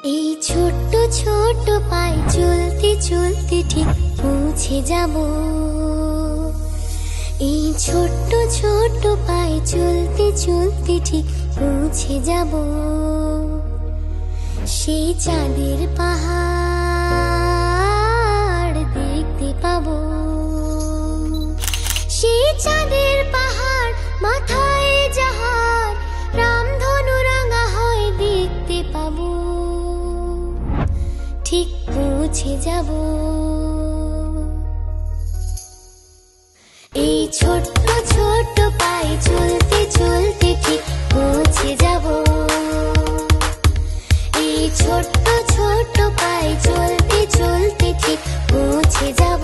এই ছোট্ট ছোট্ট পায়ে চলতে চলতে ঠিক পৌঁছে যাব। এই ছোট্ট ছোট্ট পায়ে চলতে চলতে ঠিক পৌঁছে যাব। সেই চাঁদের পাহাড় দেখতে পাবো। সেই চাঁদের পাহাড় মাথায় যাহার রামধনু রাঙা হয় দেখতে পাবো। ঠিক পৌঁছে যাব। এই ছোট্ট ছোট্ট পায়ে চলতে চলতে ঠিক পৌঁছে যাব। এই ছোট্ট ছোট্ট পায়ে চলতে চলতে ঠিক পৌঁছে যাব।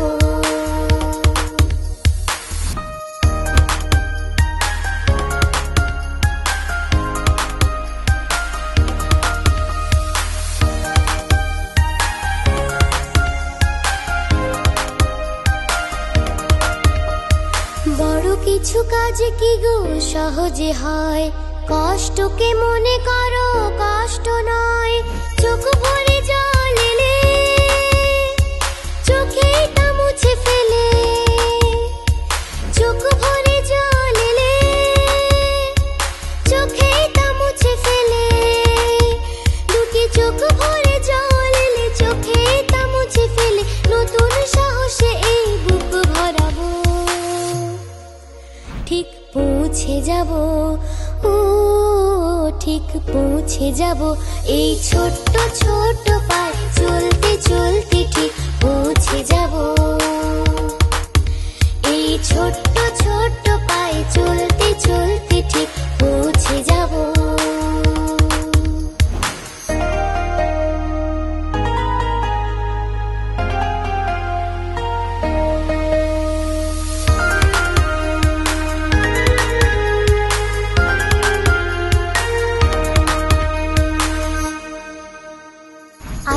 বড় কিছু কাজ কি গো সহজে হয়, কষ্টকে মনে করো কষ্ট নয়। চোখ ভরে জল এলে চোখে তা মুছে ফেলে। চোখ ভরে জল এলে চোখে তা মুছে ফেলে। দুটি চোখ ভরে জল এলে চোখে তা মুছে ফেলে। নতুন সাহসে এই বুক ভরাবো। ঠিক পৌঁছে যাব, ও ঠিক পৌঁছে যাব। এই ছোট্ট ছোট্ট পায়ে চলতে চলতে ঠিক পৌঁছে যাব। এই ছোট্ট ছোট্ট পায়ে চলতে চলতে ঠিক পৌঁছে যাব।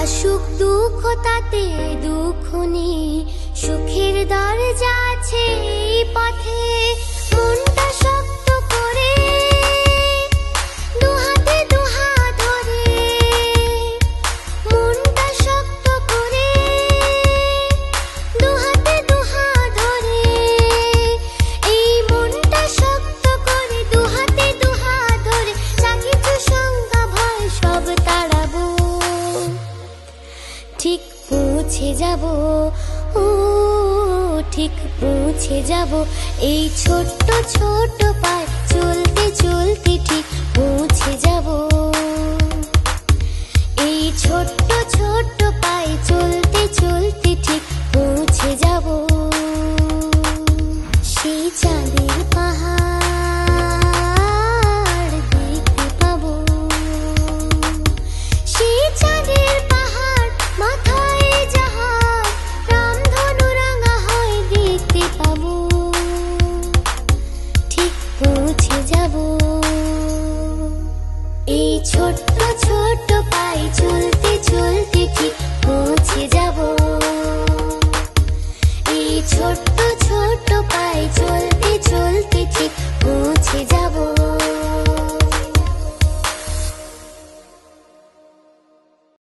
আসুক দুঃখ তাতে দুঃখ নেই, সুখের দরজা আছে এই পথে। মনটা শক্ত করে দুহাতে দুহাত ধরে। মনটা শক্ত করে দুহাতে দুহাত ধরে। এই মনটা শক্ত করে দুহাতে দুহাত ধরে। যা কিছু শঙ্কা ভয় সব তাড়াবো। ঠিক পৌঁছে যাব, ও ঠিক পৌঁছে যাব। এই ছোট্ট ছোট্ট পায়ে চলতে চলতে ঠিক পৌঁছে যাব। এই ছোট্ট ছোট্ট পায়ে চলতে চলতে ঠিক পৌঁছে যাব। সেই চাঁদের পাহাড় দেখতে পাবো। সেই চাঁদের পাহাড় মাথায় যাহার রামধনু রাঙা হয় দেখতে পাবো। ঠিক পৌঁছে যাব। এই ছোট্ট ছোট্ট পায়ে চলতে চলতে ঠিক পৌঁছে যাব। এই ছোট্ট ছোট্ট পায়ে চলতে চলতে